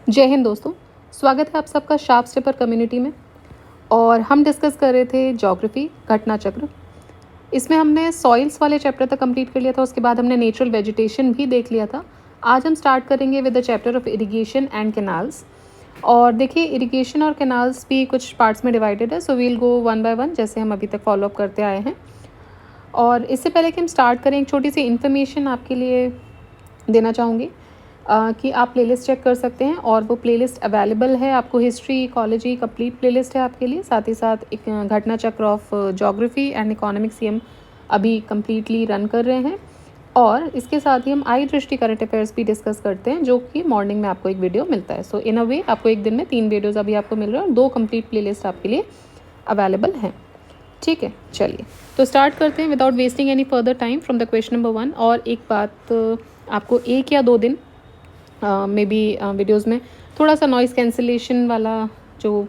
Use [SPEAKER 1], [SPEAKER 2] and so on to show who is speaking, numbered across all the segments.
[SPEAKER 1] जय हिंद दोस्तों, स्वागत है आप सबका शार्प स्टेपर कम्युनिटी में। और हम डिस्कस कर रहे थे ज्योग्राफी घटना चक्र। इसमें हमने सॉइल्स वाले चैप्टर तक कंप्लीट कर लिया था, उसके बाद हमने नेचुरल वेजिटेशन भी देख लिया था। आज हम स्टार्ट करेंगे with the chapter of irrigation and canals. और देखिए, इरिगेशन और कैनाल्स भी कुछ पार्ट्स में डिवाइडेड है, so we'll go one by one जैसे हम अभी तक फॉलोअप करते आए हैं। और इससे पहले कि हम स्टार्ट करें, एक छोटी सी इन्फॉर्मेशन आपके लिए देना चाहूँगी कि आप प्लेलिस्ट चेक कर सकते हैं और वो प्लेलिस्ट अवेलेबल है आपको। हिस्ट्री, इकोलॉजी कंप्लीट प्लेलिस्ट है आपके लिए। साथ ही साथ एक घटना चक्र ऑफ ज्योग्राफी एंड इकोनॉमिक्स हम अभी कम्प्लीटली रन कर रहे हैं। और इसके साथ ही हम आई दृष्टि करंट अफेयर्स भी डिस्कस करते हैं, जो कि मॉर्निंग में आपको एक वीडियो मिलता है। सो इन अ वे आपको एक दिन में 3 वीडियोज़ अभी आपको मिल रहे हैं और 2 कंप्लीट प्लेलिस्ट आपके लिए अवेलेबल हैं। ठीक है, चलिए तो स्टार्ट करते हैं without wasting any further time from the question number 1। और एक बात, आपको 1 या 2 दिन मे बी वीडियोज़ में थोड़ा सा नॉइज़ कैंसिलेशन वाला जो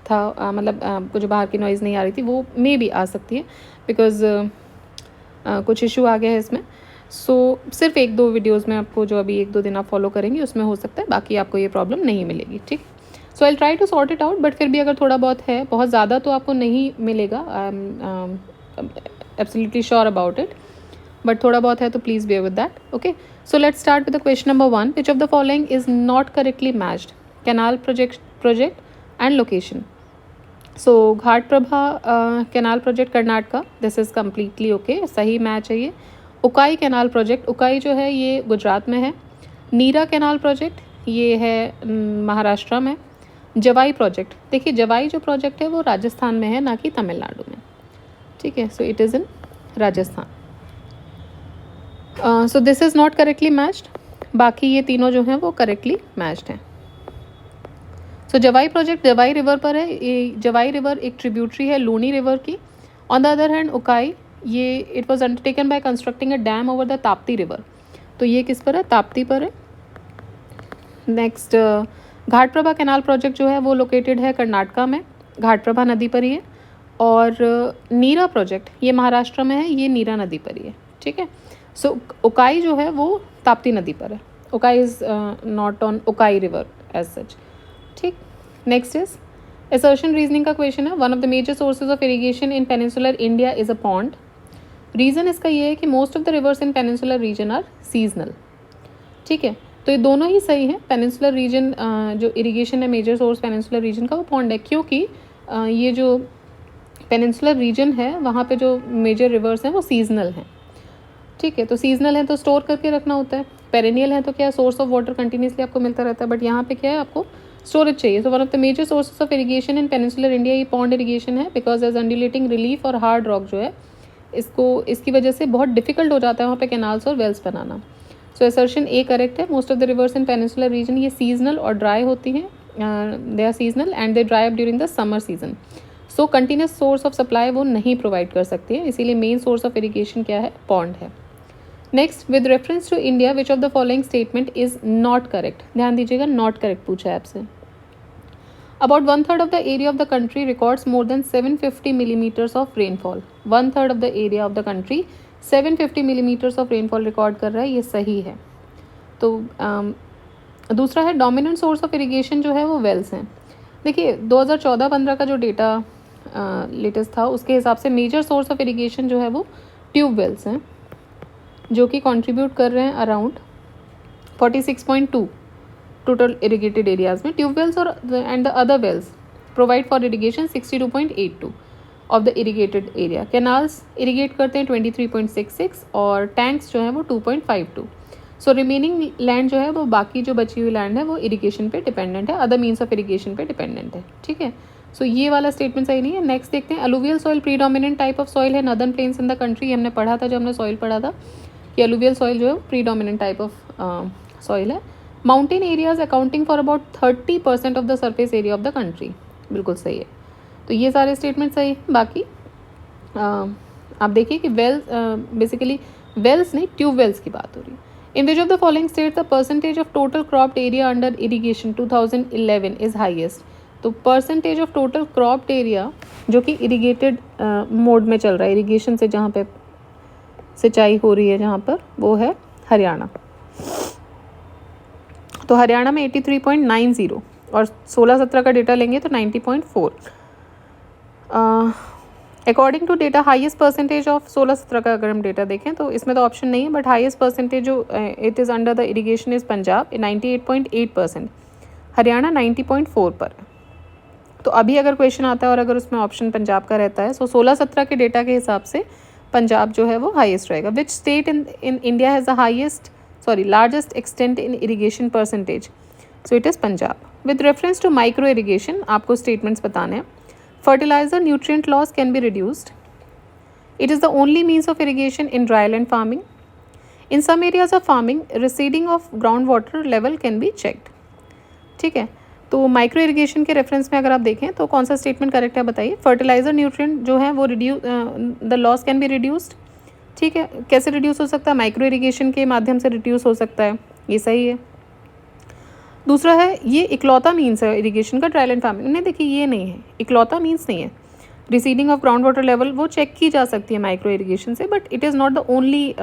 [SPEAKER 1] था, मतलब आपको जो बाहर की नॉइज़ नहीं आ रही थी वो मे बी आ सकती है, बिकॉज़ कुछ इशू आ गया है इसमें। सो सिर्फ 1-2 वीडियोज़ में आपको जो अभी 1-2 दिन आप फॉलो करेंगे उसमें हो सकता है, बाकी आपको ये प्रॉब्लम नहीं मिलेगी। ठीक, so I try to sort it out, but फिर भी अगर थोड़ा बहुत है, बहुत ज़्यादा तो आपको नहीं मिलेगा, I am absolutely sure about it, but थोड़ा बहुत है तो please bear with that. Okay, so let's start with the question number 1। Which of the following is not correctly matched? Canal project and location. So Ghataprabha canal project Karnataka, this is completely okay, सही match है ये। Ukai canal project, Ukai जो है ये गुजरात में है। नीरा canal project ये है महाराष्ट्र में। जवाई प्रोजेक्ट, देखिए जवाई जो प्रोजेक्ट है वो राजस्थान में है, ना कि तमिलनाडु में। ठीक है, so it is in Rajasthan. So this is not correctly matched, बाकी ये तीनों जो हैं वो करेक्टली मैच्ड हैं। सो जवाई प्रोजेक्ट जवाई रिवर पर है। ये जवाई रिवर एक ट्रिब्यूटरी है लूनी रिवर की। On the other hand Ukai, ये it was undertaken by constructing a dam over the Tapti river, तो ये किस पर है? ताप्ती पर है। नेक्स्ट, घाट प्रभा कैनाल प्रोजेक्ट जो है वो लोकेटेड है कर्नाटका में, घाट प्रभा नदी पर ही है। और नीरा प्रोजेक्ट ये महाराष्ट्र में है, ये नीरा नदी पर ही है। ठीक है, सो उकाई जो है वो ताप्ती नदी पर है। Ukai is not on Ukai river as such. ठीक, नेक्स्ट इज असर्शन रीजनिंग का क्वेश्चन है। One of the major sources of irrigation in peninsular India is a pond. Reason इसका ये है कि most of the rivers in peninsular region are seasonal. ठीक है, तो ये दोनों ही सही है। पेनिनसुलर रीजन जो इरिगेशन है, मेजर सोर्स पेनिनसुलर रीजन का वो पॉन्ड है, क्योंकि ये जो पेनिनसुलर रीजन है वहाँ पे जो मेजर रिवर्स हैं वो सीजनल हैं। ठीक है, तो सीजनल है तो स्टोर करके रखना होता है, पेरेनियल है तो क्या सोर्स ऑफ वाटर कंटिन्यूसली आपको मिलता रहता है, बट यहाँ पे क्या है, आपको स्टोरेज चाहिए। So one of the major sources of irrigation in peninsular India ये पॉन्ड इरिगेशन है, बिकॉज एज अंडुलेटिंग रिलीफ और हार्ड रॉक जो है इसकी वजह से बहुत डिफिकल्ट हो जाता है वहाँ पे कैनाल्स और वेल्स बनाना। सो असर्शन ए करेक्ट है। Most of the rivers in peninsular region ये सीजनल और ड्राई होती हैं, they are seasonal and they dry up during the summer season. So continuous source of supply वो नहीं provide कर सकती है, इसीलिए मेन सोर्स ऑफ इरिगेशन क्या है? पॉन्ड है। Next, with reference to India which of the following statement is not correct? ध्यान दीजिएगा, नॉट करेक्ट पूछा है आपसे। About 1/3 of the area of the country records more than 750 millimeters of rainfall. 1/3 of the area of the country 750 millimeters of rainfall record कर रहा है, ये सही है। तो दूसरा है डोमिनेंट सोर्स ऑफ इरिगेशन जो है वो वेल्स हैं। देखिए 2014-15 का जो डेटा लेटेस्ट था उसके हिसाब से मेजर सोर्स ऑफ इरिगेशन जो है वो ट्यूब वेल्स हैं, जो कि कंट्रीब्यूट कर रहे हैं अराउंड 46.2 टोटल इरिगेटेड एरियाज में। ट्यूब वेल्स और and the other wells provide for irrigation 62.82 of the irrigated area. Canals irrigate करते हैं 23.66 और टैंक्स जो है वो 2.52। सो रिमेनिंग लैंड जो है वो बाकी जो बची हुई लैंड है वो इरिगेशन पे डिपेंडेंट है, अदर मीन्स ऑफ इरिगेशन पे डिपेंडेंट है। ठीक है, सो ये वाला स्टेटमेंट सही नहीं है। नेक्स्ट देखते हैं, alluvial soil predominant type of soil है northern plains in the country. हमने पढ़ा था जब हमने सॉइल पढ़ा था कि अलुवियल सॉइल जो है प्रीडोमिनेंट टाइप ऑफ सॉइल है। Mountain areas accounting for about 30% of the surface area of the country, बिल्कुल सही है। तो ये सारे स्टेटमेंट सही है। बाकी आप देखिए कि वेल्स, बेसिकली वेल्स नहीं, ट्यूब वेल्स की बात हो रही है। In which of the following state the percentage of total cropped area under irrigation 2011 is highest? तो percentage of total cropped area जो कि इरीगेटेड मोड में चल रहा है, इरीगेशन से जहाँ पे सिंचाई हो रही है जहाँ पर, वो है हरियाणा। तो हरियाणा में 83.90 और 16-17 का डेटा लेंगे तो 90.4। According to data highest percentage of 16-17 का अगर हम डेटा देखें तो इसमें तो ऑप्शन नहीं है, बट हाईएस्ट परसेंटेज जो it is under the irrigation is Punjab 98.8%, Haryana 90.4 पर। तो अभी अगर क्वेश्चन आता है और अगर उसमें ऑप्शन पंजाब का रहता है, सो 16-17 के डेटा के हिसाब से पंजाब जो है वो हाईएस्ट रहेगा। Which state in India has the highest largest extent in irrigation percentage, so it is Punjab. With reference to micro irrigation आपको स्टेटमेंट्स बताने हैं। Fertilizer nutrient loss can be reduced, it is the only means of irrigation in dryland farming, in some areas of farming receding of ground water level can be checked. ठीक है, तो micro irrigation के reference में अगर आप देखें तो कौन सा स्टेटमेंट करेक्ट है बताइए। फर्टिलाइजर न्यूट्रिएंट जो है वो the loss can be reduced. ठीक है, कैसे रिड्यूस हो सकता है? माइक्रो इरीगेशन के माध्यम से रिड्यूस हो सकता है, ये सही है। दूसरा है ये इकलौता मीन्स है इरीगेशन का ड्राईलैंड फार्मिंग, नहीं देखिए ये नहीं है, इकलौता मीन्स नहीं है। Receding of ground water level वो चेक की जा सकती है माइक्रो इरीगेशन से, but it is not the only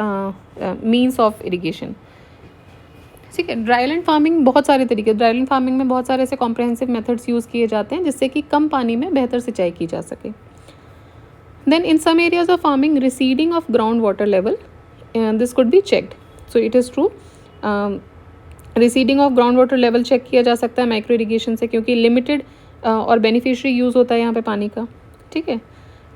[SPEAKER 1] means of irrigation. ठीक है, ड्राईलैंड फार्मिंग बहुत सारे तरीके, ड्राईलैंड फार्मिंग में बहुत सारे ऐसे कॉम्प्रहेंसिव मेथड्स यूज़ किए जाते हैं जिससे कि कम पानी में बेहतर सिंचाई की जा सके। Then in some areas of farming receding of ground water level this could be checked, so it is true. Receding of ground water level check किया जा सकता है माइक्रो इरीगेशन से, क्योंकि लिमिटेड और बेनिफिशियरी यूज़ होता है यहाँ पे पानी का। ठीक है,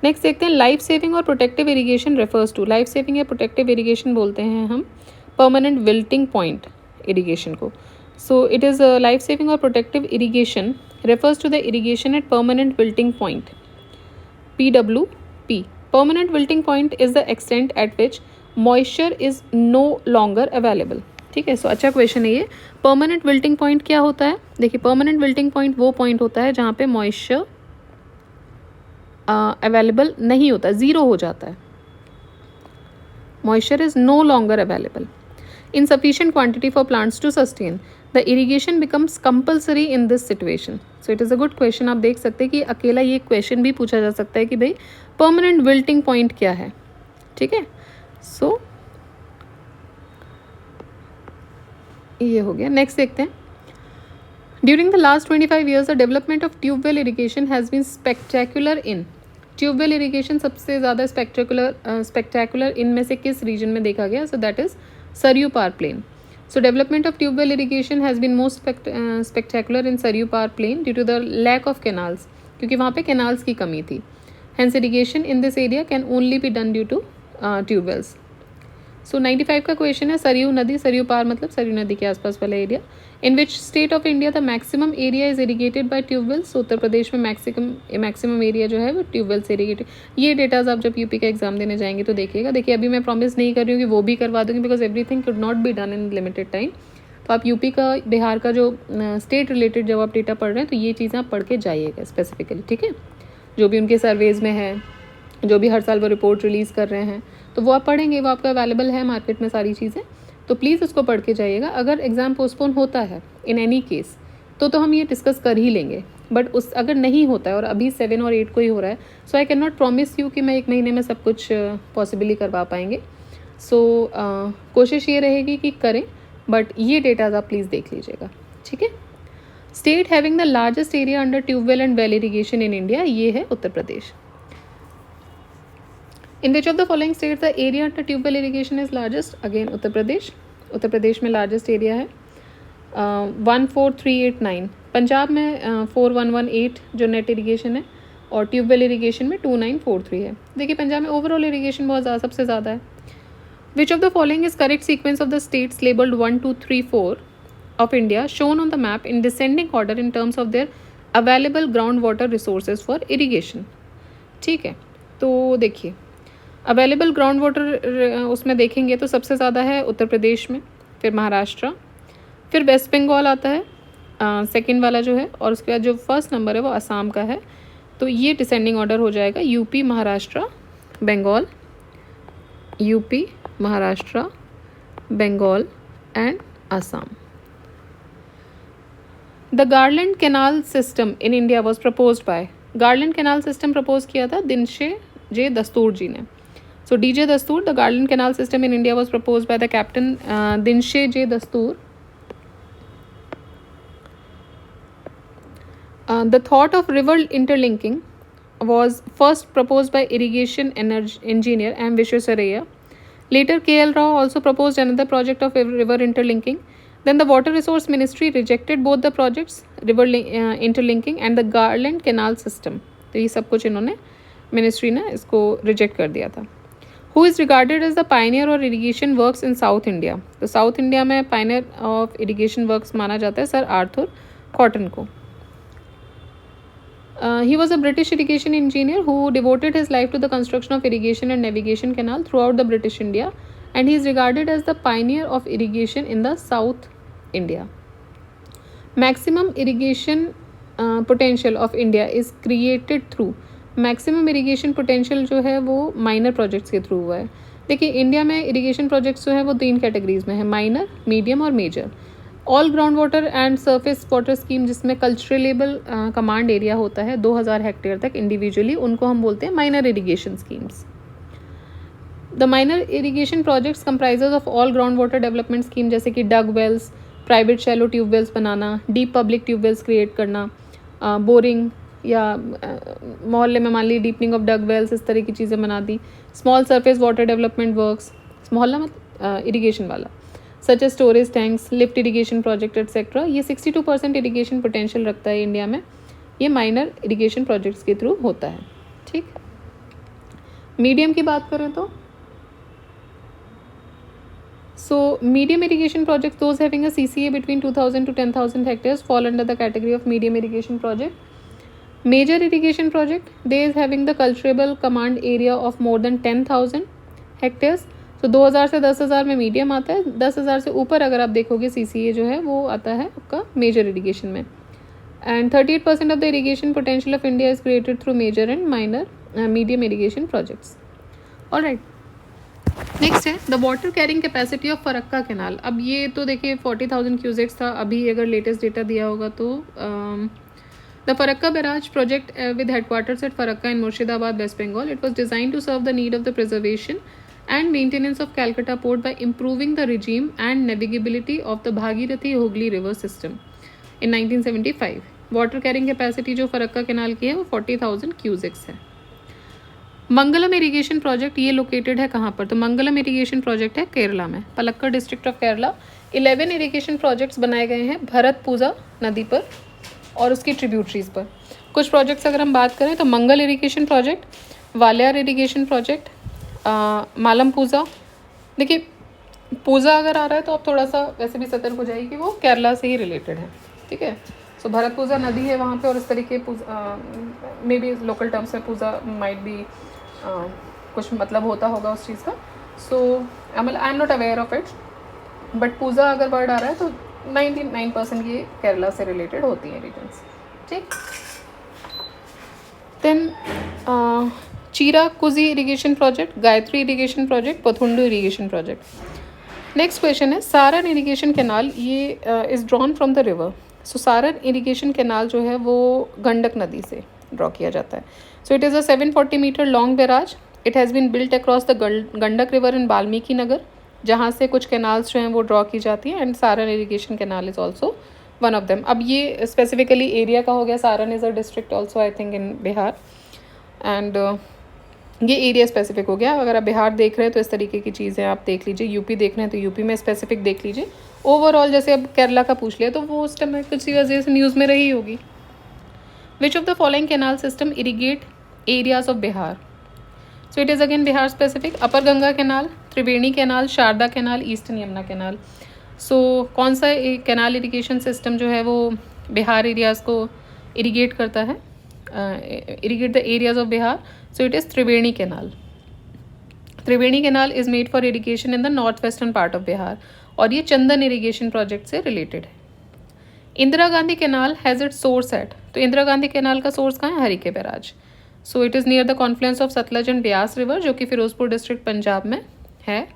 [SPEAKER 1] नेक्स्ट देखते हैं लाइफ सेविंग और protective irrigation refers to. Life saving या प्रोटेक्टिव इरीगेशन बोलते हैं हम परमानेंट विल्टिंग पॉइंट इरीगेशन को। So it is life saving और protective irrigation refers to the irrigation at permanent wilting point, PWP। Permanent wilting point is the extent at which moisture is no longer available. ठीक है, सो अच्छा question है ये। Permanent wilting point क्या होता है? देखिए, परमानेंट विल्टिंग पॉइंट वो पॉइंट होता है जहाँ पे मॉइस्चर अवेलेबल नहीं होता, ज़ीरो हो जाता है, moisture is no longer available in sufficient quantity for plants to sustain, the irrigation becomes compulsory in this situation. So it is a good question। आप देख सकते हैं कि अकेला ये क्वेश्चन भी पूछा जा सकता है कि भाई परमानेंट विल्टिंग पॉइंट क्या है। ठीक है, सो ये हो गया। नेक्स्ट देखते हैं। During the last 25 years the development of tube well irrigation has been spectacular in. Tube well irrigation सबसे ज़्यादा स्पेक्टेकुलर इनमें से किस रीजन में देखा गया? So that is Saryu Par Plain. So development of tube well irrigation has been most spectacular in Saryu Par Plain due to the lack of canals, क्योंकि वहाँ पे canals की कमी थी। Hence irrigation in this area can only be done due to tube wells. So 95 का question है सरयू नदी, सरयू पार मतलब सरयू नदी के आसपास वाला area. In which state of India the maximum area is irrigated by tubewells. Uttar Pradesh में मैक्सिमम एरिया जो है वो ट्यूबवेल से इरीगेटेड। ये डेटाज आप जब यूपी का एग्जाम देने जाएंगे तो देखिएगा। देखिए, अभी मैं प्रॉमिस नहीं कर रही हूँ कि वो भी करवा दूँगी, because everything could not be done in limited time. तो आप यूपी का, बिहार का जो स्टेट रिलेटेड जब आप डेटा पढ़ रहे हैं तो ये चीज़ें आप पढ़ के जाइएगा स्पेसिफिकली। ठीक है, जो भी उनके सर्वेज में है, जो भी हर साल वो रिपोर्ट रिलीज़ कर रहे हैं, तो वो आप पढ़ेंगे, वो आपका अवेलेबल है मार्केट में सारी चीज़ें, तो प्लीज़ उसको पढ़ के जाइएगा। अगर एग्ज़ाम पोस्टपोन होता है इन एनी केस तो हम ये डिस्कस कर ही लेंगे, बट उस अगर नहीं होता है और अभी 7 और 8 को ही हो रहा है, so I can not promise you कि मैं 1 महीने में सब कुछ पॉसिबली करवा पाएंगे। सो कोशिश ये रहेगी कि करें, बट ये डेटाज आप प्लीज़ देख लीजिएगा। ठीक है, state having the largest area under tube well and well irrigation in India, ये है Uttar Pradesh. In which of the following states the area under tubewell irrigation is largest? Again Uttar Pradesh. उत्तर प्रदेश में लार्जेस्ट एरिया है 14389। पंजाब में 4118 जो नेट इरीगेशन है, और ट्यूबवेल इरीगेशन में 2943 है। देखिए, पंजाब में ओवरऑल इरीगेशन बहुत ज़्यादा, सबसे ज़्यादा है। Which of the following is correct sequence of the states labeled 1, 2, 3, 4 of India shown on the map in descending order in terms of their available groundwater resources for irrigation? ठीक है, तो देखिए available ground water उसमें देखेंगे तो सबसे ज़्यादा है उत्तर प्रदेश में, फिर महाराष्ट्र, फिर वेस्ट बंगाल आता है सेकंड वाला जो है, और उसके बाद जो फर्स्ट नंबर है वो असम का है। तो ये डिसेंडिंग ऑर्डर हो जाएगा UP, Maharashtra, Bengal, UP, Maharashtra, Bengal and Assam. The garland canal system in India was proposed by. Garland canal system propose किया था दिनशे जे दस्तूर जी ने। So DJ Dastoor, the Garland Canal system in India was proposed by the Captain Dinshe J Dastoor The thought of river interlinking was first proposed by irrigation engineer M. Visvesvaraya. Later, K.L. Rao also proposed another project of river interlinking. Then the Water Resource Ministry rejected both the projects, interlinking and the Garland Canal system. तो ये सब कुछ इन्होंने ministry ने इसको reject कर दिया था. Who is regarded as the pioneer और irrigation works in South India? तो साउथ इंडिया में pioneer of irrigation works माना जाता है सर आर्थर कॉटन को. He was a British irrigation engineer who devoted his life to the construction of irrigation and navigation canal throughout the British India, and he is regarded as the pioneer of irrigation in the South India. Maximum irrigation potential of India is created through maximum irrigation potential जो है वो minor projects के through हुआ है. देखिए India में irrigation projects जो है वो 3 कैटेगरीज में है, माइनर, मीडियम और major. All ground water and surface water scheme जिसमें कल्चरलेबल कमांड एरिया होता है 2000 हेक्टेयर तक इंडिविजुअली, उनको हम बोलते हैं minor irrigation schemes. The minor irrigation projects comprises of all ground water development scheme जैसे कि dug wells, private shallow tubewells बनाना, डीप पब्लिक ट्यूबवेल्स क्रिएट करना, बोरिंग या मोहल्ले में मान ली डीपनिंग ऑफ डग वेल्स, इस तरह की चीज़ें बना दी. Small surface water development works, मोहल्ला मतलब इरीगेशन वाला, such as storage tanks, lift irrigation project etcetera. ये 62% इरीगेशन पोटेंशियल रखता है इंडिया में. ये माइनर इरीगेशन प्रोजेक्ट्स के थ्रू होता है. ठीक. मीडियम की बात करें तो medium irrigation projects, those having a CCA between 2000 to 10,000 hectares fall under the category of medium irrigation project. Major irrigation project, they is having the cultivable command area of more than 10,000 hectares. So 2000 से 10,000 में medium आता है, 10,000 से ऊपर अगर आप देखोगे CCA जो है वो आता है आपका मेजर इरीगेशन में. And 38% of the irrigation potential of India is created through major and minor medium irrigation projects. All right. Next है the water carrying capacity of Farakka canal. अब ये तो देखिए 40,000 क्यूसेक्स था, अभी अगर लेटेस्ट डेटा दिया होगा तो the Farakka barrage project with headquarters at Farakka in Murshidabad, West Bengal. It was designed to serve the need of the preservation and maintenance of Calcutta port by improving the regime and navigability of the Bhagirathi Hooghly river system in 1975. Water carrying capacity जो Farakka canal की है वो 40,000 cusecs है. मंगलम irrigation project ये located है कहाँ पर? तो मंगलम इरीगेशन प्रोजेक्ट है केरला में, Palakkad district of Kerala. 11 irrigation projects बनाए गए हैं भरतपूजा नदी पर और उसकी ट्रिब्यूटरीज पर. कुछ प्रोजेक्ट्स अगर हम बात करें तो Mangal irrigation project, Walayar irrigation project, Malampuzha. देखिए पूजा अगर आ रहा है तो आप थोड़ा सा वैसे भी सतर्क हो जाइए कि वो केरला से ही रिलेटेड है. ठीक है. सो भरतपूजा नदी है वहाँ पे और इस तरीके मे बी लोकल टर्म्स में पूजा माइट बी कुछ मतलब होता होगा उस चीज़ का. So I am not aware of it, but पूजा अगर वर्ड आ रहा है तो 99% ये केरला से रिलेटेड होती हैं रीजन्स. ठीक. Then Cheerakuzhi irrigation project, Gayathri irrigation project, Pothundy irrigation project. Next question है सारन इरीगेशन कैनाल. ये is drawn from the river. So Saran irrigation canal जो है वो गंडक नदी से ड्रॉ किया जाता है. So it is a 740 metre long barrage. It has been built across the Gandak river in Valmiki Nagar, जहाँ से कुछ कैनाल्स जो हैं वो ड्रॉ की जाती हैं. And Saran irrigation canal is also one of them. अब ये स्पेसिफिकली एरिया का हो गया. Saran is a district also I think in Bihar. And ये एरिया स्पेसिफिक हो गया. अगर आप बिहार देख रहे हैं तो इस तरीके की चीज़ें आप देख लीजिए. यूपी देख रहे हैं तो यूपी में स्पेसिफिक देख लीजिए. ओवरऑल जैसे अब केरला का पूछ लिया तो वो उस टाइम किसी वजह से न्यूज़ में रही होगी. Which of the following canal system irrigate areas of Bihar? So it is again Bihar specific. Upper Ganga canal, Triveni canal, Sharda canal, eastern Yamuna canal. So कौन सा कैनाल इरीगेशन सिस्टम जो है वो बिहार एरियाज़ को इरीगेट करता है, irrigate the areas of Bihar? So it is Triveni Canal. Triveni Canal is made for irrigation in the northwestern part of Bihar और ये चंदन इरीगेशन प्रोजेक्ट से रिलेटेड है. Indira Gandhi canal has its source at. तो Indira Gandhi canal का source कहाँ है? Harike barrage. So it is near the confluence of Sutlej and Beas river, जो कि फिरोजपुर डिस्ट्रिक्ट पंजाब में है.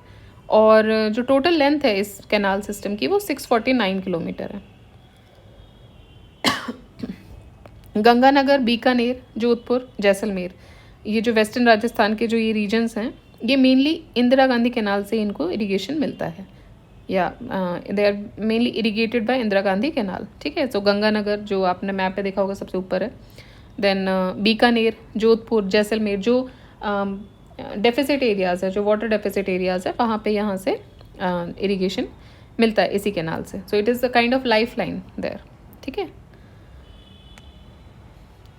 [SPEAKER 1] और जो टोटल लेंथ है इस कैनाल सिस्टम की वो 649 किलोमीटर है. गंगानगर, बीकानेर, जोधपुर, जैसलमेर, ये जो वेस्टर्न राजस्थान के जो ये रीजन्स हैं ये मेनली इंदिरा गांधी कैनाल से इनको इरिगेशन मिलता है. या they are mainly irrigated by Indira Gandhi canal, ठीक है। सो गंगानगर जो आपने मैप पे देखा होगा सबसे ऊपर है, देन बीकानेर, जोधपुर, जैसलमेर जो डेफिसिट एरियाज़ है, जो वाटर डेफिसिट एरियाज़ है, वहाँ पे यहाँ से इरीगेशन मिलता है इसी कैनाल से। So it is the kind of lifeline there, ठीक है।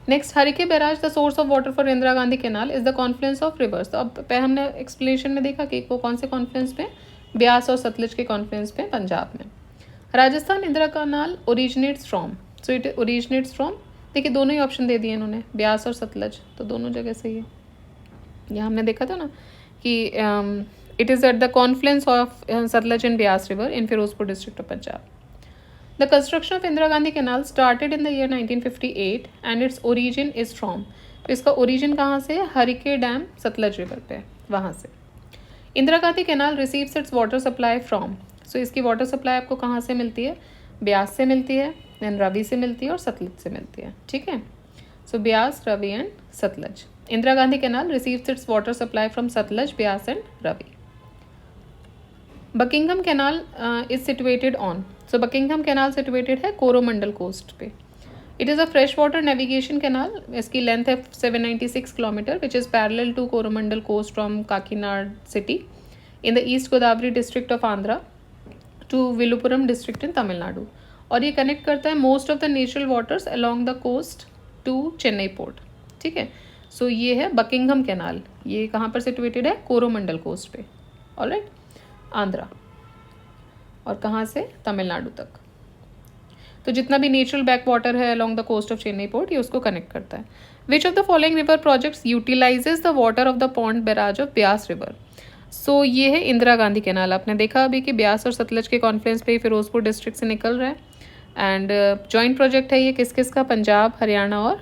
[SPEAKER 1] Next, Harike barrage the source of water for Indira Gandhi canal is the confluence of rivers. तो अब हमने एक्सप्लेनेशन में देखा कि वो कौन से कॉन्फ्लुएंस पे, ब्यास और सतलज के कॉन्फ्लुएंस पे पंजाब में। Rajasthan Indira canal originates from, so it originates from, देखिए दोनों ही ऑप्शन दे दिए इन्होंने, ब्यास और सतलज, तो दोनों जगह सही है। यहाँ हमने देखा था ना कि it is at the confluence of Sutlej and Beas river in Ferozepur district of Punjab. The construction of Indira Gandhi Canal started in the year 1958 and its origin is from, तो इसका origin कहाँ से है, हरिके डैम सतलज रिवर पे, वहाँ से। Indira Gandhi canal receives its water supply from, so इसकी water supply आपको कहाँ से मिलती है, ब्यास से मिलती है, देन रवि से मिलती है और सतलज से मिलती है, ठीक है। So Beas, Ravi and Sutlej. Indira Gandhi canal receives its water supply from Sutlej, Beas and Ravi. Buckingham canal is situated on, so Buckingham canal situated है कोरोमंडल कोस्ट पे। It is a fresh water navigation canal, इसकी लेंथ है 796 kilometre, which is parallel to Coromandel coast from Kakinada city in the east Godavari district of Andhra to Viluppuram district in Tamil Nadu. और ये connect करता है most of the natural waters along the coast to Chennai port, ठीक है। सो ये है बकिंघम कैनाल, ये कहाँ पर सिचुएटेड है, कोरोमंडल कोस्ट पे, ऑलराइट, आंध्रा, और कहाँ से, तमिलनाडु तक। तो जितना भी नेचुरल बैक वाटर है along the coast of Chennai port, ये उसको कनेक्ट करता है। Which of the following river projects utilises the water of the pond barrage of Beas river. So ये है इंदिरा गांधी कैनाल, आपने देखा अभी कि ब्यास और सतलज के कॉन्फ्लुएंस पे फिरोजपुर डिस्ट्रिक्ट से निकल रहा है। एंड जॉइंट प्रोजेक्ट है ये किस किस का, पंजाब, हरियाणा और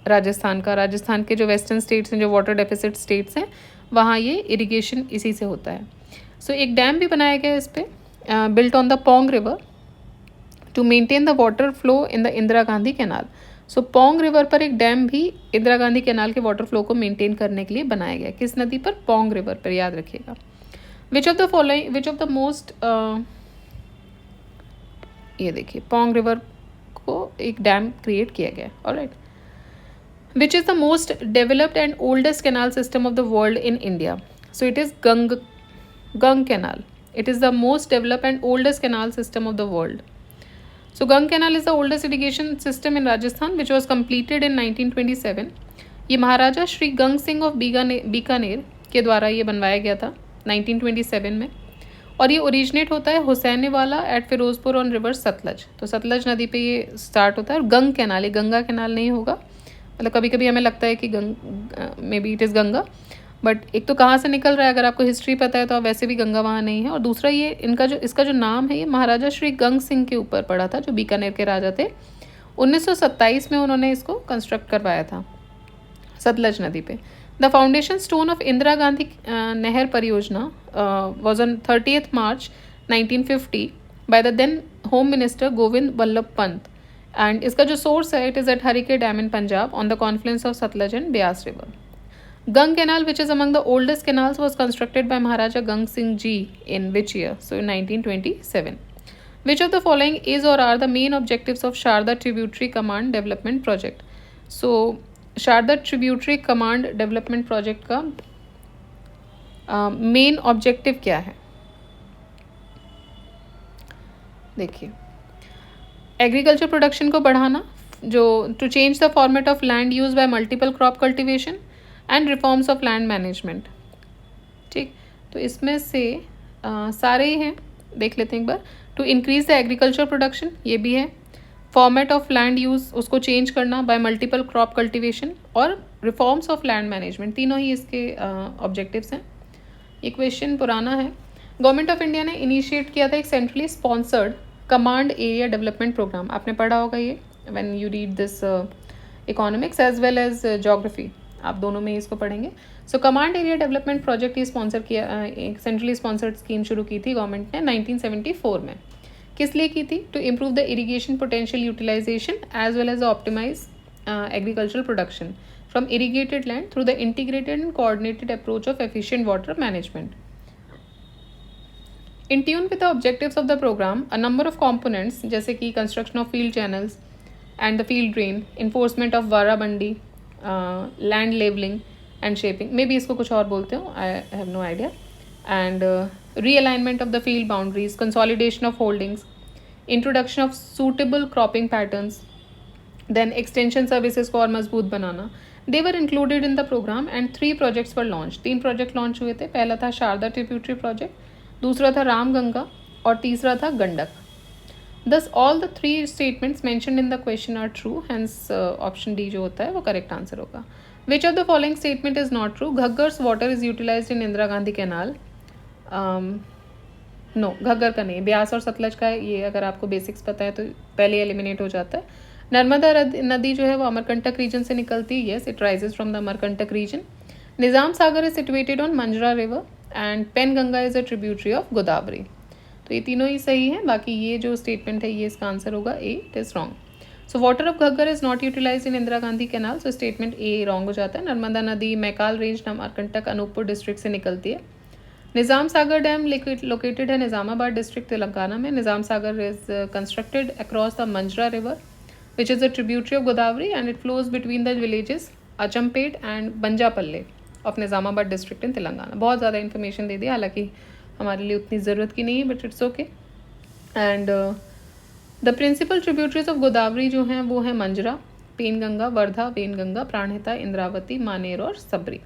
[SPEAKER 1] राजस्थान का। राजस्थान के जो वेस्टर्न स्टेट्स हैं, जो वाटर डेफिसिट स्टेट्स हैं, वहाँ ये इरीगेशन इसी से होता है। सो एक डैम भी बनाया गया है इस पर, built on the Pong River to maintain the water flow in the Indira Gandhi Canal. So Pong River पर एक डैम भी इंदिरा गांधी कैनाल के वाटर फ्लो को मेंटेन करने के लिए बनाया गया। किस नदी पर, पोंग रिवर पर, याद रखिएगा। विच of the following, which of the most, ये देखिए पोंग रिवर को एक डैम क्रिएट किया गया, alright. Which is the most developed and oldest canal system of the world in India. So it is Gang canal. It is the most developed and oldest canal system of the world. So Gang Canal is the oldest irrigation system in Rajasthan, which was completed in 1927. ये महाराजा श्री गंग Singh of Bikaner के द्वारा ये बनवाया गया था 1927 में, और ये ओरिजिनेट होता है Hussainiwala at Ferozepur on river Sutlej. तो सतलज नदी पे ये स्टार्ट होता है। और गंग कैनाल, ये गंगा कैनाल नहीं होगा, मतलब कभी कभी हमें लगता है कि may be it is Ganga, but एक तो कहाँ से निकल रहा है, अगर आपको हिस्ट्री पता है तो आप वैसे भी गंगा वहाँ नहीं है। और दूसरा ये इसका जो नाम है, ये महाराजा श्री गंग सिंह के ऊपर पड़ा था, जो बीकानेर के राजा थे। 1927 में उन्होंने इसको कंस्ट्रक्ट करवाया था सतलज नदी पे। The foundation stone of Indira Gandhi नहर परियोजना was on 30 March 1950 by the then home minister Govind Vallabh Pant. And इसका जो सोर्स है, it is at Harike dam in Punjab on the confluence of Sutlej and Beas river. Gang Canal, which is among the oldest canals, was constructed by Maharaja Gang Singh Ji in which year? So in 1927. Which of the following is or are the main objectives of Sharda Tributary Command Development Project? So Sharda Tributary Command Development Project का main objective क्या है? देखिए, agriculture production को बढ़ाना, जो to change the format of land use by multiple crop cultivation and reforms of land management. ठीक, तो इसमें से सारे ही हैं, देख लेते हैं एक बार. To increase the agriculture production, ये भी है. फॉर्मेट ऑफ लैंड यूज़, उसको चेंज करना बाय मल्टीपल क्रॉप कल्टिवेशन, और रिफॉर्म्स ऑफ लैंड मैनेजमेंट, तीनों ही इसके ऑब्जेक्टिव्स हैं. ये क्वेश्चन पुराना है. गवर्नमेंट ऑफ इंडिया ने इनिशिएट किया था एक centrally sponsored command area development programme. आपने पढ़ा होगा ये when you read this economics as well as geography, आप दोनों में इसको पढ़ेंगे. सो कमांड एरिया डेवलपमेंट प्रोजेक्ट ये स्पॉन्सर किया, एक सेंट्रली स्पॉन्सर्ड स्कीम शुरू की थी गवर्नमेंट ने 1974 में. किस लिए की थी? To improve the irrigation potential utilisation as well as optimise agricultural production from irrigated land through the integrated and coordinated approach of efficient water management. In tune with the objectives of the programme a number of components जैसे कि construction of field channels and the field drain, enforcement of warabandi, land levelling and shaping, maybe इसको कुछ और बोलते हो, I have no idea, and realignment of the field boundaries, consolidation of holdings, introduction of suitable cropping patterns, then extension services को और मजबूत बनाना, they were included in the program and 3 projects were launched. 3 project launch हुए थे. पहला था Sharda tributary project, दूसरा था रामगंगा और तीसरा था Gandak. Thus all the 3 statements mentioned in the question are true, hence option D जो होता है वो correct answer होगा. Which of the following statement is not true? Ghaggar's water is utilized in Indira Gandhi Canal. No, Ghaggar का नहीं, ब्यास और सतलज का है. ये अगर आपको बेसिक्स पता है तो पहले एलिमिनेट हो जाता है. नर्मदा नदी जो है वो अमरकंटक रीजन से निकलती है. Yes, it rises from the Amarkantak region. Nizam Sagar is situated on Manjra river and Penganga is a tributary of Godavari. तो ये तीनों ही सही है. बाकी ये जो स्टेटमेंट है ये इसका आंसर होगा A, it is wrong. So water of Ghaggar is not utilise in Indira Gandhi canal, so statement A wrong हो जाता है. नर्मदा नदी मैकाल रेंज अमरकंटक अनूपपुर डिस्ट्रिक्ट से निकलती है. निज़ाम सागर डैम लोकेटेड है निज़ामाबाद डिस्ट्रिक्ट तेलंगाना में. Nizam Sagar is constructed across the Manjra river which is a tributary of Godavari and it flows between the villages Achampet and Banjapalle of Nizamabad district in Telangana. बहुत ज़्यादा इन्फॉर्मेशन दे दी, हालांकि हमारे लिए उतनी ज़रूरत की नहीं है, but it's okay. And the principal tributaries of Godavari जो हैं वो हैं मंजरा, पेनगंगा, वर्धा, वेनगंगा, प्राणहिता, इंद्रावती, मानेर और Sabari.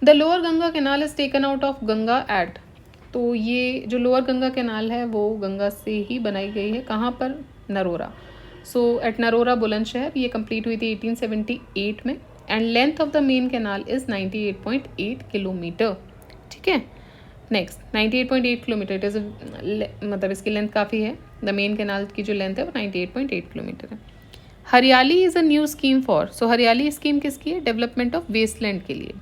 [SPEAKER 1] The lower Ganga canal is taken out of Ganga at. तो ये जो लोअर गंगा कैनाल है वो गंगा से ही बनाई गई है. कहाँ पर? नरोरा. सो एट नरोरा बुलंदशहर. ये कंप्लीट हुई थी 1878 में. And length of the main canal is 98.8 kilometre. ठीक है. Next 98.8 kilometre. इट इज़ मतलब इसकी लेंथ काफ़ी है. द मेन कैनाल की जो लेंथ है वो 98.8 किलोमीटर है. Hariyali is a new scheme for. So Hariyali scheme किसकी है? डेवलपमेंट ऑफ वेस्टलैंड के लिए.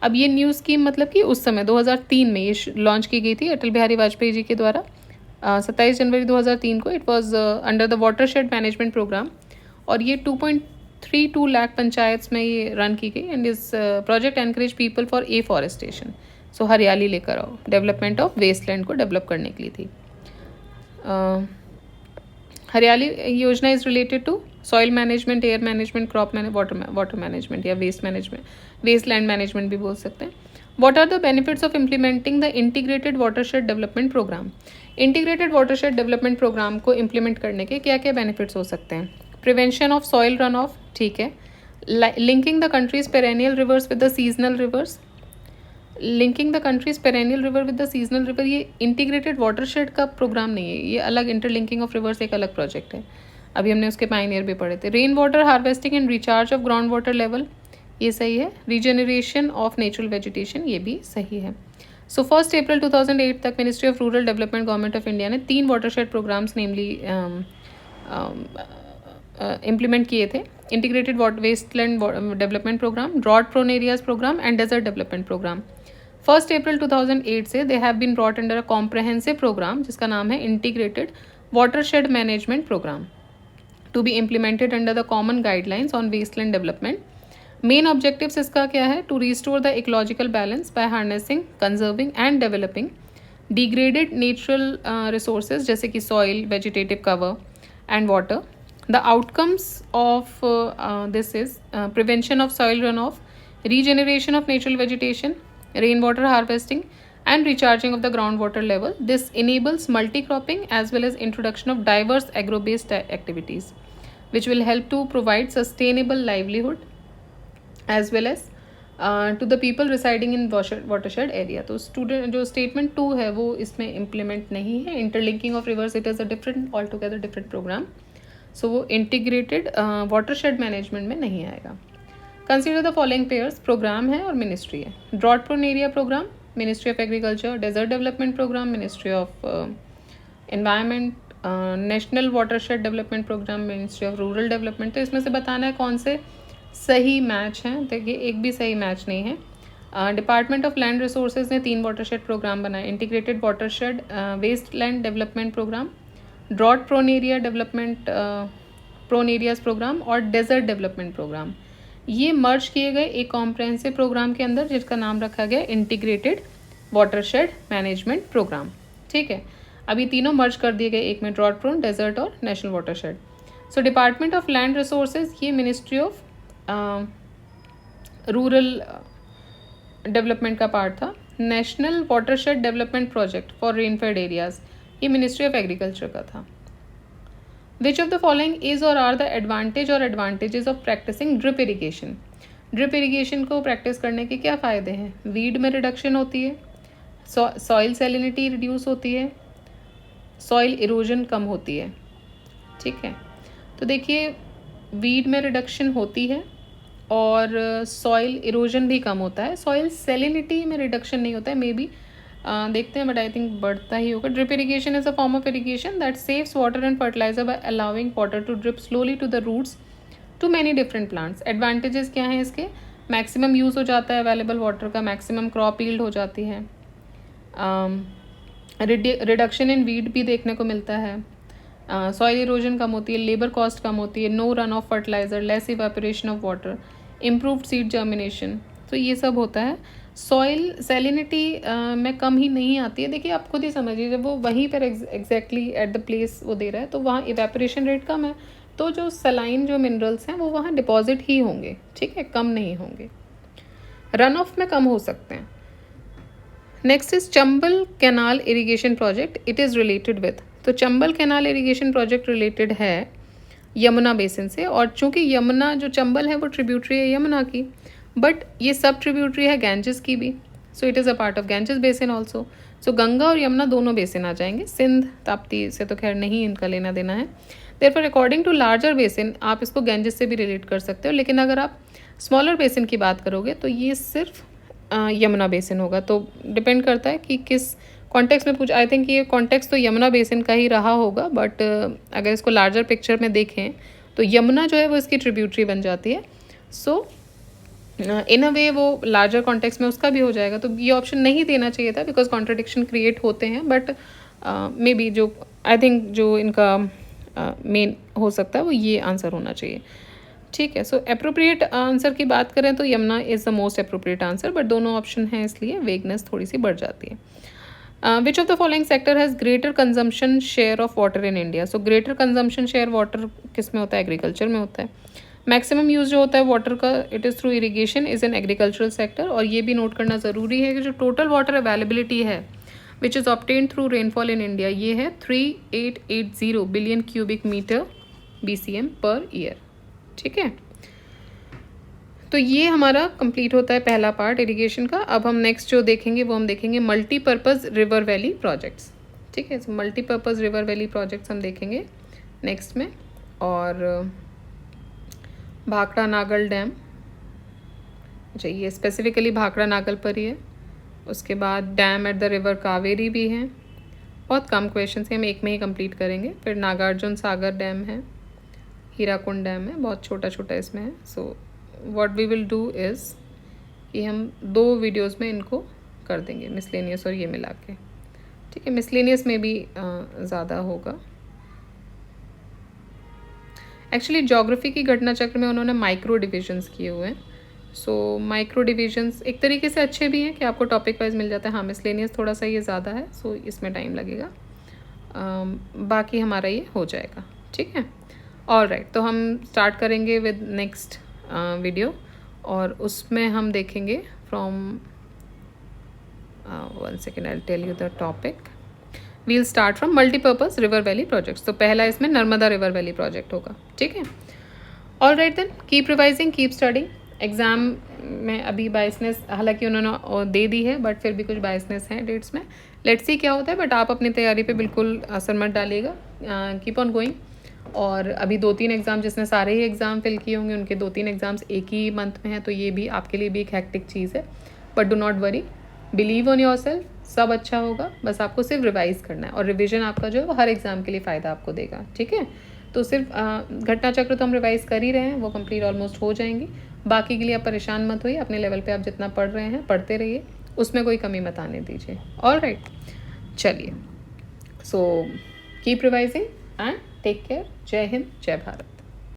[SPEAKER 1] अब ये न्यू स्कीम मतलब कि उस समय 2003 में ये लॉन्च की गई थी अटल बिहारी वाजपेयी जी के द्वारा. 27 जनवरी 2003 को. It was under the watershed management program और ये 2.32 लाख पंचायत में ये रन की गई. And this project encourage people for afforestation. So Hariyali लेकर आओ, डेवलपमेंट ऑफ वेस्टलैंड को डेवलप करने के लिए थी. हरियाली योजना is related to soil management, air management, crop water management या waste management, waste land management भी बोल सकते हैं. What are the benefits of implementing the integrated watershed development programme. Integrated watershed development programme को इम्प्लीमेंट करने के क्या क्या बेनिफिट्स हो सकते हैं? Prevention of soil run of. ठीक है. Linking the countries perennial reverse with the seasonal rivers. Linking the countries perennial river with the seasonal river. ये इंटीग्रेटेड वाटरशेड का प्रोग्राम नहीं है, ये अलग. इंटरलिंकिंग ऑफ रिवर्स एक अलग प्रोजेक्ट है. अभी हमने उसके पायनियर भी पढ़े थे. Rain water harvesting and recharge of ground water level, ये सही है. रीजनरेशन ऑफ नेचुरल वेजिटेशन, ये भी सही है. सो 1 अप्रैल 2008 तक ministry of rural development government of India ने 3 वाटरशेड प्रोग्राम्स नेमली इम्प्लीमेंट किए थे. Integrated wasteland development programme, drought prone areas programme and desert development programme. 1 April 2008 से they have been brought under a comprehensive programme जिसका नाम है integrated watershed management programme to be implemented under the common guidelines on wasteland development. Main objectives इसका क्या है? To restore the ecological balance bye harnessing, conserving and developing degraded natural resources जैसे कि soil, vegetative cover and water. The outcomes of this is prevention of soil run off, regeneration of natural vegetation, rainwater harvesting and recharging of the groundwater level. This enables multi-cropping as well as introduction of diverse agro-based activities which will help to provide sustainable livelihood as well as to the people residing in watershed area. तो student जो statement 2 है वो इसमें implement नहीं है. Interlinking of rivers it is a different all together different program. So वो integrated watershed management में नहीं आएगा. Consider the following pairs. Program है और मिनिस्ट्री है. Drought prone area program, ministry of agriculture. Desert development program, ministry of environment. National watershed development program, ministry of rural development. तो इसमें से बताना है कौन से सही मैच हैं. देखिए एक भी सही मैच नहीं है. डिपार्टमेंट ऑफ लैंड रिसोर्सेज ने 3 वाटरशेड प्रोग्राम बनाए. Integrated watershed waste land development programme, drought prone area development prone areas programme और डेजर्ट डेवलपमेंट प्रोग्राम. ये मर्ज किए गए एक कॉम्प्रहेंसिव प्रोग्राम के अंदर जिसका नाम रखा गया इंटीग्रेटेड वाटरशेड मैनेजमेंट प्रोग्राम। ठीक है, अभी तीनों मर्ज कर दिए गए एक में, ड्रॉट प्रोन, डेजर्ट और national watershed. So department of land resources, ये मिनिस्ट्री ऑफ रूरल डेवलपमेंट का पार्ट था। National watershed development project for rainfed areas, ये मिनिस्ट्री ऑफ एग्रीकल्चर का था। Which of the following is और आर द एडवांटेज और advantages of practising drip irrigation. Drip irrigation को practice करने के क्या फ़ायदे हैं? वीड में रिडक्शन होती है, सॉइल सैलिनिटी रिड्यूस होती है, सॉइल इरोजन कम होती है। ठीक है, तो देखिए वीड में रिडक्शन होती है और सॉइल इरोजन भी कम होता है। सॉइल सैलिनिटी में रिडक्शन नहीं होता है, मे बी देखते हैं, बट आई थिंक बढ़ता ही होगा। Drip irrigation is a form of irrigation that saves water and fertiliser by allowing water to drip slowly to the roots to many different plants. Advantages क्या हैं इसके? Maximum use हो जाता है available water का, मैक्सिमम क्रॉप यील्ड हो जाती है, रिडक्शन इन वीड भी देखने को मिलता है, सॉइल इरोजन कम होती है, लेबर कॉस्ट कम होती है, no run off fertiliser, less evaporation of water, improved seed germination. तो ये सब होता है। सॉइल सैलिनिटी में कम ही नहीं आती है। देखिए आप खुद ही समझिए, जब वो वहीं पर एग्जैक्टली एट द प्लेस वो दे रहा है तो वहाँ इवेपोरेशन रेट कम है, तो जो सलाइन जो मिनरल्स हैं वो वहाँ डिपॉजिट ही होंगे। ठीक है, कम नहीं होंगे। रन ऑफ में कम हो सकते हैं। Next is Chambal canal irrigation project, it is related with. तो Chambal canal irrigation project related है यमुना बेसिन से, और चूंकि यमुना जो चंबल है वो ट्रिब्यूटरी है यमुना की, बट ये सब ट्रिब्यूटरी है गैंजेस की भी, so it is a part of Ganges basin also. सो गंगा और यमुना दोनों बेसिन आ जाएंगे, सिंध ताप्ती से तो खैर नहीं इनका लेना देना है। Therefore according to larger basin आप इसको गैंजेस से भी रिलेट कर सकते हो, लेकिन अगर आप स्मॉलर बेसिन की बात करोगे तो ये सिर्फ यमुना बेसिन होगा। तो डिपेंड करता है कि किस कॉन्टेक्स्ट में पूछ। आई थिंक ये कॉन्टेक्स्ट तो यमुना बेसिन का ही रहा होगा, बट अगर इसको लार्जर पिक्चर में देखें तो यमुना जो है वो इसकी ट्रिब्यूटरी बन जाती है। सो इन अ वे वो लार्जर कॉन्टेक्स्ट में उसका भी हो जाएगा। तो ये ऑप्शन नहीं देना चाहिए था बिकॉज कॉन्ट्रडिक्शन क्रिएट होते हैं, बट मे बी जो आई थिंक जो इनका मेन हो सकता है वो ये आंसर होना चाहिए। ठीक है, सो अप्रोप्रिएट आंसर की बात करें तो Yamuna is the most appropriate answer, but दोनों ऑप्शन हैं इसलिए वेगनेस थोड़ी सी बढ़ जाती है। Which of the following sector has greater consumption share of water in India. So greater consumption share water किस में होता है? एग्रीकल्चर में होता है। मैक्सिमम यूज़ जो होता है वाटर का it is through irrigation is an agricultural sector. और ये भी नोट करना ज़रूरी है कि जो टोटल वाटर अवेलेबिलिटी है which is obtain through rainfall in India, ये है 3880 billion cubic metre BCM per year. ठीक है, तो ये हमारा कंप्लीट होता है पहला पार्ट इरिगेशन का। अब हम नेक्स्ट जो देखेंगे वो हम देखेंगे मल्टीपर्पज़ रिवर वैली प्रोजेक्ट्स। ठीक है, तो मल्टीपर्पज़ रिवर वैली प्रोजेक्ट्स हम देखेंगे नेक्स्ट में। और भाखड़ा नागल डैम, अच्छा ये स्पेसिफिकली भाखड़ा नागल पर ही है। उसके बाद dam at the river Kaveri भी हैं। बहुत कम क्वेश्चन हैं, हम एक में ही कंप्लीट करेंगे। फिर नागार्जुन सागर डैम है, हीराकुंड डैम है, बहुत छोटा छोटा इसमें है। So what we will do is कि हम 2 वीडियोस में इनको कर देंगे, मिसलेनियस और ये मिला के। ठीक है, मिसलेनियस में भी ज़्यादा होगा। एक्चुअली ज्योग्राफी की घटना चक्र में उन्होंने माइक्रो डिविजन्स किए हुए हैं। सो माइक्रो डिविजन्स एक तरीके से अच्छे भी हैं कि आपको टॉपिक वाइज मिल जाता है। हाँ, मिसलेनियस थोड़ा सा ये ज़्यादा है, सो इसमें टाइम लगेगा। बाकी हमारा ये हो जाएगा। ठीक है, ऑलराइट, तो हम स्टार्ट करेंगे विद नेक्स्ट वीडियो, और उसमें हम देखेंगे from 1 second I will tell you the topic. We'll start from multipurpose river valley projects. तो पहला इसमें नर्मदा रिवर वैली प्रोजेक्ट होगा। ठीक है, alright then, keep revising, keep studying. Exam में अभी बायसनेस हालांकि उन्होंने दे दी है, बट फिर भी कुछ बायसनेस है डेट्स में। लेट्स सी क्या होता है, बट आप अपनी तैयारी पे बिल्कुल असर मत डालिएगा। Keep on going. और अभी 2-3 एग्ज़ाम, जिसने सारे ही एग्ज़ाम फिल किए होंगे उनके 2-3 एग्ज़ाम्स एक ही मंथ में हैं, तो ये भी आपके लिए भी एक हैक्टिक चीज़ है। But do not worry, believe on your self, सब अच्छा होगा। बस आपको सिर्फ रिवाइज़ करना है, और रिविज़न आपका जो है वो हर एग्ज़ाम के लिए फ़ायदा आपको देगा। ठीक है, तो सिर्फ घटना चक्र तो हम रिवाइज़ कर ही रहे हैं, वो कंप्लीट ऑलमोस्ट हो जाएंगी। बाकी के लिए आप परेशान मत होइए, अपने लेवल पे आप जितना पढ़ रहे हैं पढ़ते रहिए, उसमें कोई कमी मत आने दीजिए। ऑलराइट, चलिए, so keep revising and take care. जय हिंद, जय भारत।